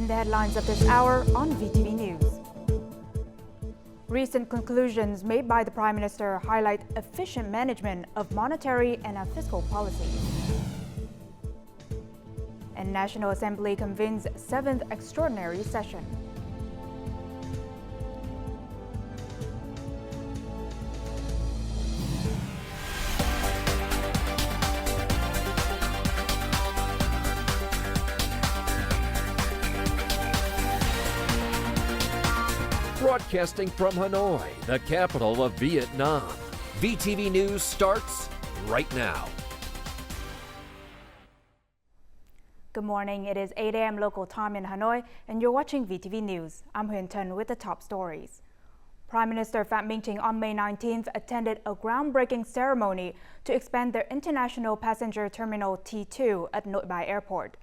the headlines of this hour on VTV News. Recent conclusions made by the Prime Minister highlight efficient management of monetary and fiscal policies. And National Assembly convenes 7th extraordinary session. Broadcasting from Hanoi, the capital of Vietnam. VTV News starts right now. Good morning. It is 8 a.m. local time in Hanoi, and you're watching VTV News. I'm Huyền Tân with the top stories. Prime Minister Phạm Minh Chính on May 19th attended a groundbreaking ceremony to expand their international passenger terminal T2 at Nội Bài Airport.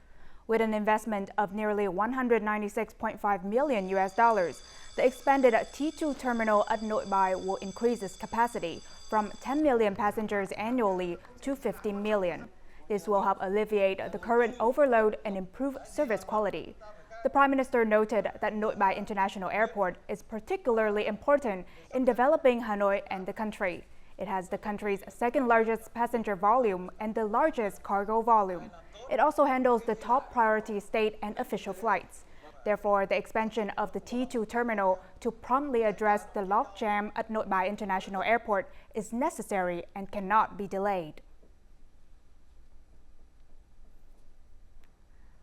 With an investment of nearly $196.5 million, the expanded T2 terminal at Nội Bài will increase its capacity from 10 million passengers annually to 50 million. This will help alleviate the current overload and improve service quality. The Prime Minister noted that Nội Bài International Airport is particularly important in developing Hanoi and the country. It has the country's second largest passenger volume and the largest cargo volume. It also handles the top priority state and official flights. Therefore, the expansion of the T2 terminal to promptly address the logjam at Nội Bài International Airport is necessary and cannot be delayed.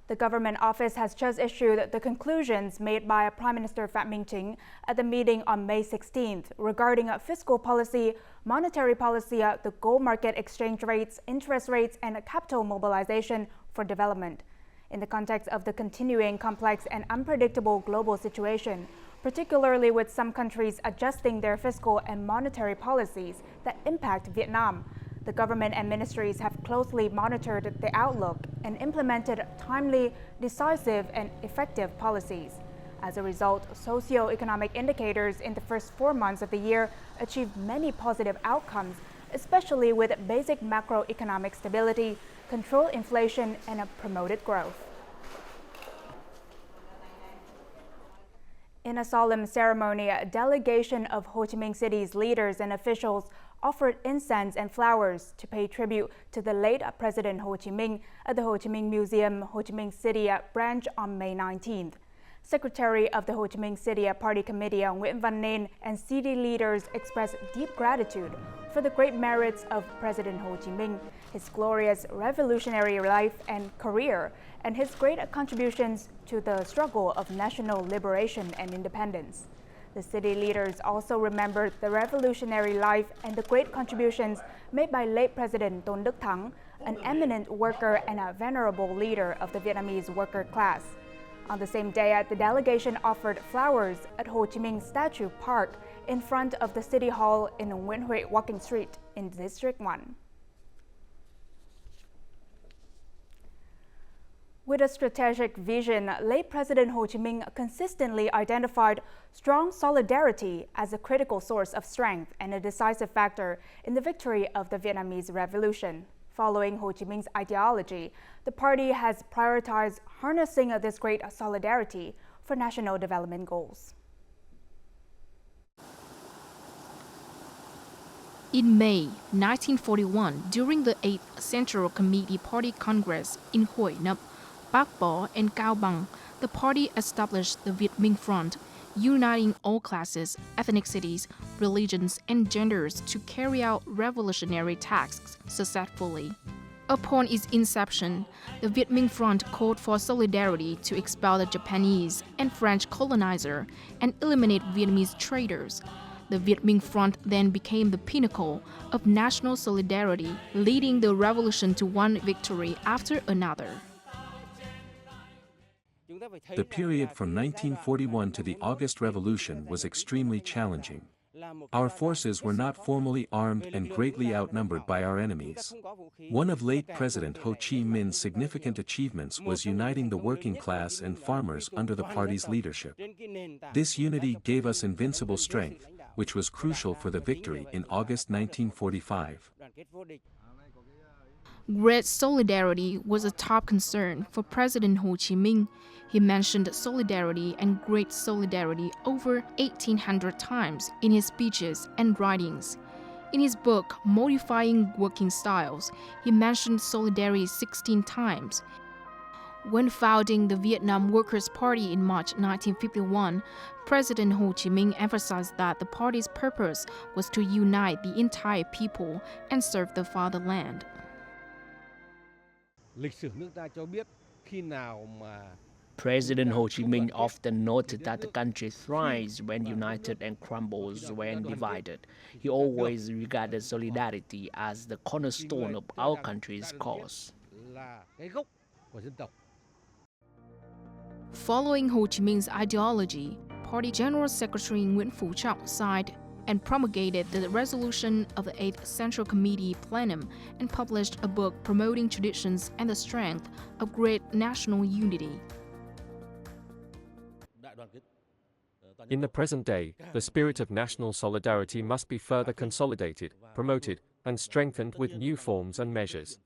The government office has just issued the conclusions made by Prime Minister Phạm Minh Chính at the meeting on May 16th regarding fiscal policy, monetary policy, the gold market exchange rates, interest rates, and capital mobilization for development. In the context of the continuing complex and unpredictable global situation, particularly with some countries adjusting their fiscal and monetary policies that impact Vietnam, the government and ministries have closely monitored the outlook and implemented timely, decisive, and effective policies. As a result, socio-economic indicators in the first 4 months of the year achieved many positive outcomes, especially with basic macroeconomic stability, controlled inflation, and promoted growth. In a solemn ceremony, a delegation of Ho Chi Minh City's leaders and officials offered incense and flowers to pay tribute to the late President Ho Chi Minh at the Ho Chi Minh Museum, Ho Chi Minh City branch on May 19th. Secretary of the Ho Chi Minh City Party Committee Nguyễn Văn Nên and city leaders expressed deep gratitude for the great merits of President Ho Chi Minh, his glorious revolutionary life and career, and his great contributions to the struggle of national liberation and independence. The city leaders also remembered the revolutionary life and the great contributions made by late President Tôn Đức Thắng, an eminent worker and a venerable leader of the Vietnamese worker class. On the same day, the delegation offered flowers at Ho Chi Minh Statue Park in front of the City Hall in Nguyễn Huệ Walking Street in District 1. With a strategic vision, late President Ho Chi Minh consistently identified strong solidarity as a critical source of strength and a decisive factor in the victory of the Vietnamese Revolution. Following Ho Chi Minh's ideology, the party has prioritized harnessing this great solidarity for national development goals. In May 1941, during the 8th Central Committee Party Congress in Hoi Nậm, Bác Bó, and Cao Bằng, the party established the Viet Minh Front, uniting all classes, ethnicities, religions, and genders to carry out revolutionary tasks successfully. Upon its inception, the Viet Minh Front called for solidarity to expel the Japanese and French colonizer and eliminate Vietnamese traitors. The Viet Minh Front then became the pinnacle of national solidarity, leading the revolution to one victory after another. The period from 1941 to the August Revolution was extremely challenging. Our forces were not formally armed and greatly outnumbered by our enemies. One of late President Ho Chi Minh's significant achievements was uniting the working class and farmers under the party's leadership. This unity gave us invincible strength, which was crucial for the victory in August 1945. Great solidarity was a top concern for President Ho Chi Minh. He mentioned solidarity and great solidarity over 1,800 times in his speeches and writings. In his book, Modifying Working Styles, he mentioned solidarity 16 times. When founding the Vietnam Workers' Party in March 1951, President Ho Chi Minh emphasized that the party's purpose was to unite the entire people and serve the fatherland. President Ho Chi Minh often noted that the country thrives when united and crumbles when divided. He always regarded solidarity as the cornerstone of our country's cause. Following Ho Chi Minh's ideology, Party General Secretary Nguyễn Phú Trọng signed and promulgated the resolution of the 8th Central Committee Plenum and published a book promoting traditions and the strength of great national unity. In the present day, the spirit of national solidarity must be further consolidated, promoted, and strengthened with new forms and measures.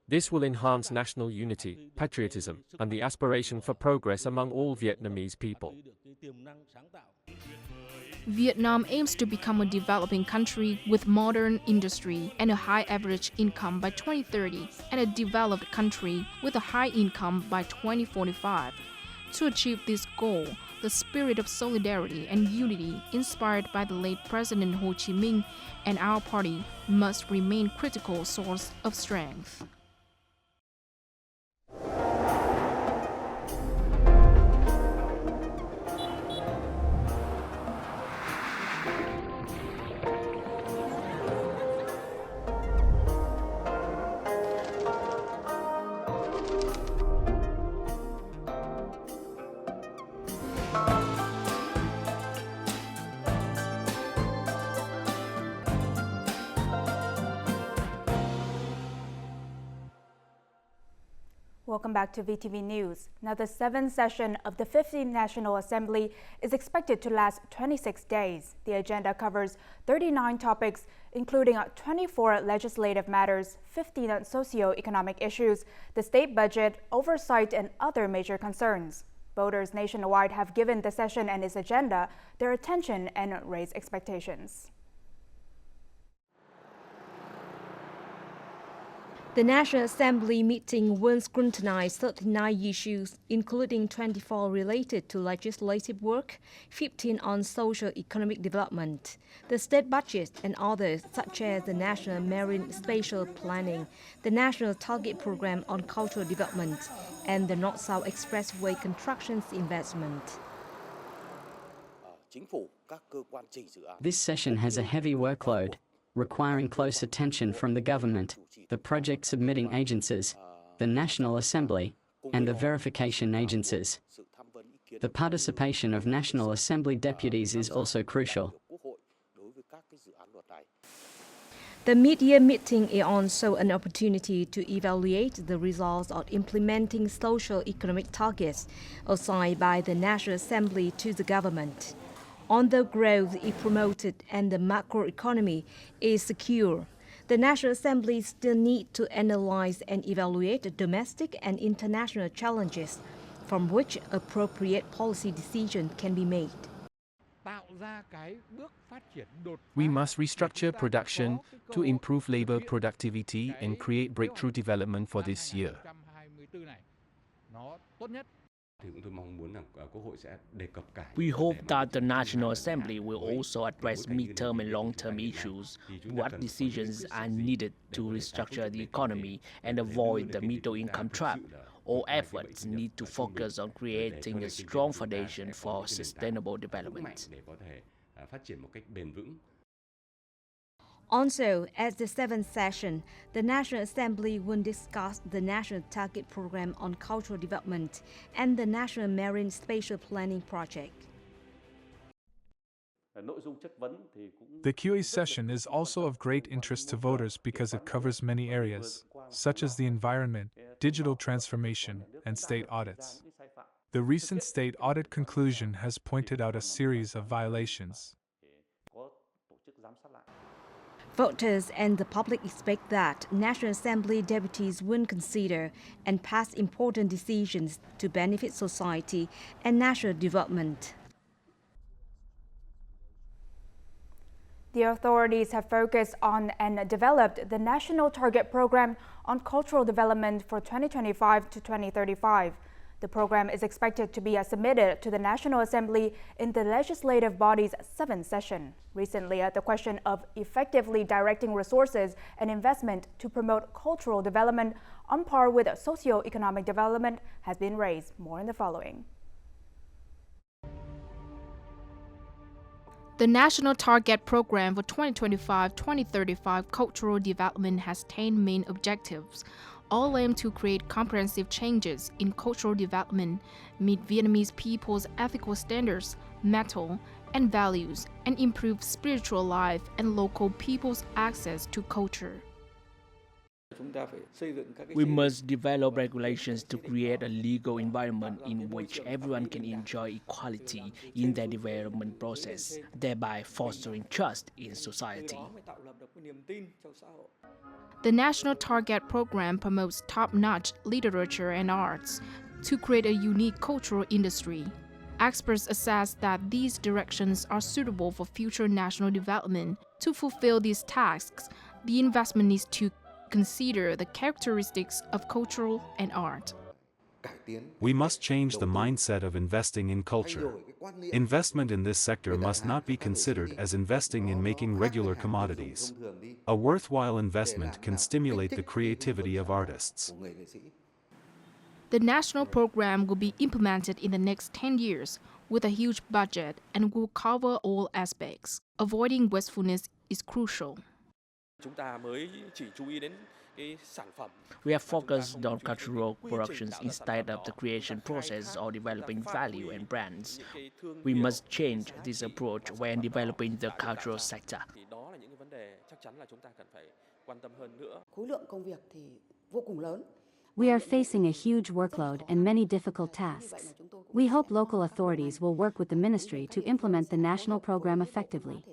This will enhance national unity, patriotism, and the aspiration for progress among all Vietnamese people. Vietnam aims to become a developing country with modern industry and a high average income by 2030, and a developed country with a high income by 2045. To achieve this goal, the spirit of solidarity and unity inspired by the late President Ho Chi Minh and our party must remain critical source of strength. Welcome back to VTV News. Now, the 7th session of the 15th National Assembly is expected to last 26 days. The agenda covers 39 topics, including 24 legislative matters, 15 socio-economic issues, the state budget, oversight, and other major concerns. Voters nationwide have given the session and its agenda their attention and raised expectations. The National Assembly meeting will scrutinize 39 issues, including 24 related to legislative work, 15 on socio-economic development, the state budget, and others such as the National Marine Spatial Planning, the National Target Program on Cultural Development, and the North-South Expressway constructions investment. This session has a heavy workload, requiring close attention from the government, the project submitting agencies, the National Assembly, and the verification agencies. The participation of National Assembly deputies is also crucial. The mid-year meeting is also an opportunity to evaluate the results of implementing social-economic targets assigned by the National Assembly to the government. On the growth it promoted and the macroeconomy is secure, the National Assembly still needs to analyze and evaluate the domestic and international challenges from which appropriate policy decisions can be made. We must restructure production to improve labor productivity and create breakthrough development for this year. We hope that the National Assembly will also address mid-term and long-term issues, what decisions are needed to restructure the economy and avoid the middle-income trap. All efforts need to focus on creating a strong foundation for sustainable development. Also, at the 7th session, the National Assembly will discuss the National Target Program on Cultural Development and the National Marine Spatial Planning Project. The QA session is also of great interest to voters because it covers many areas, such as the environment, digital transformation, and state audits. The recent state audit conclusion has pointed out a series of violations. Voters and the public expect that National Assembly deputies will consider and pass important decisions to benefit society and national development. The authorities have focused on and developed the National Target Program on Cultural Development for 2025 to 2035. The program is expected to be submitted to the National Assembly in the legislative body's 7th session. Recently, the question of effectively directing resources and investment to promote cultural development on par with socio-economic development has been raised. More in the following. The National Target Program for 2025-2035 Cultural Development has 10 main objectives, all aim to create comprehensive changes in cultural development, meet Vietnamese people's ethical standards, mental, and values, and improve spiritual life and local people's access to culture. We must develop regulations to create a legal environment in which everyone can enjoy equality in their development process, thereby fostering trust in society. The National Target Program promotes top-notch literature and arts to create a unique cultural industry. Experts assess that these directions are suitable for future national development. To fulfill these tasks, the investment needs to consider the characteristics of cultural and art. We must change the mindset of investing in culture. Investment in this sector must not be considered as investing in making regular commodities. A worthwhile investment can stimulate the creativity of artists. The national program will be implemented in the next 10 years with a huge budget and will cover all aspects. Avoiding wastefulness is crucial. We have focused on cultural productions instead of the creation process or developing value and brands. We must change this approach when developing the cultural sector. We are facing a huge workload and many difficult tasks. We hope local authorities will work with the ministry to implement the national program effectively.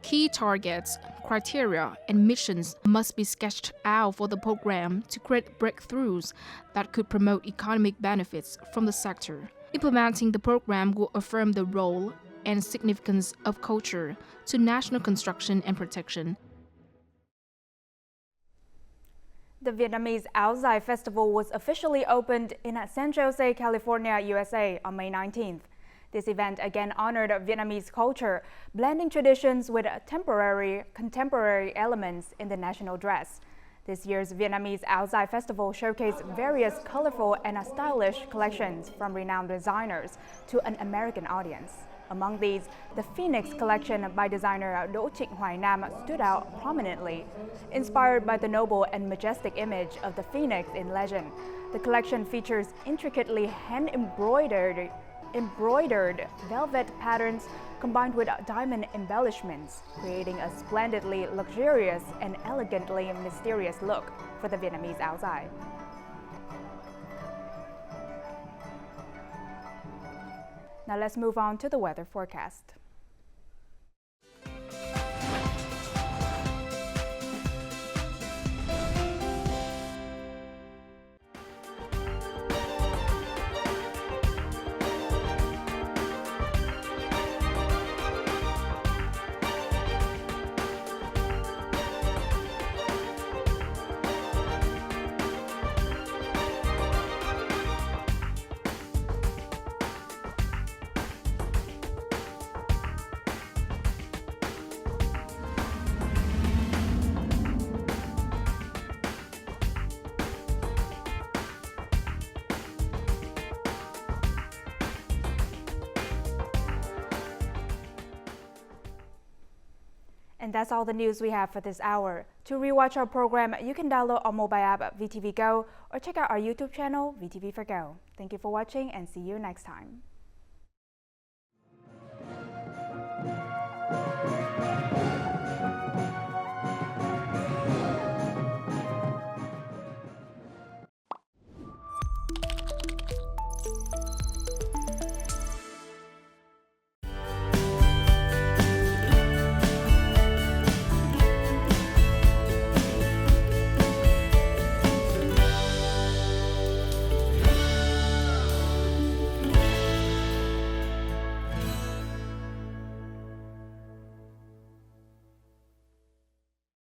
Key targets, criteria, and missions must be sketched out for the program to create breakthroughs that could promote economic benefits from the sector. Implementing the program will affirm the role and significance of culture to national construction and protection. The Vietnamese Áo Dài Festival was officially opened in San Jose, California, USA on May 19th. This event again honored Vietnamese culture, blending traditions with contemporary elements in the national dress. This year's Vietnamese Áo Dài Festival showcased various colorful and stylish collections from renowned designers to an American audience. Among these, the Phoenix collection by designer Đỗ Trịnh Hoài Nam stood out prominently. Inspired by the noble and majestic image of the phoenix in legend, the collection features intricately hand-embroidered velvet patterns combined with diamond embellishments, creating a splendidly luxurious and elegantly mysterious look for the Vietnamese Áo Dài. Now let's move on to the weather forecast. And that's all the news we have for this hour. To rewatch our program, you can download our mobile app VTVgo or check out our YouTube channel VTV4Go. Thank you for watching and see you next time.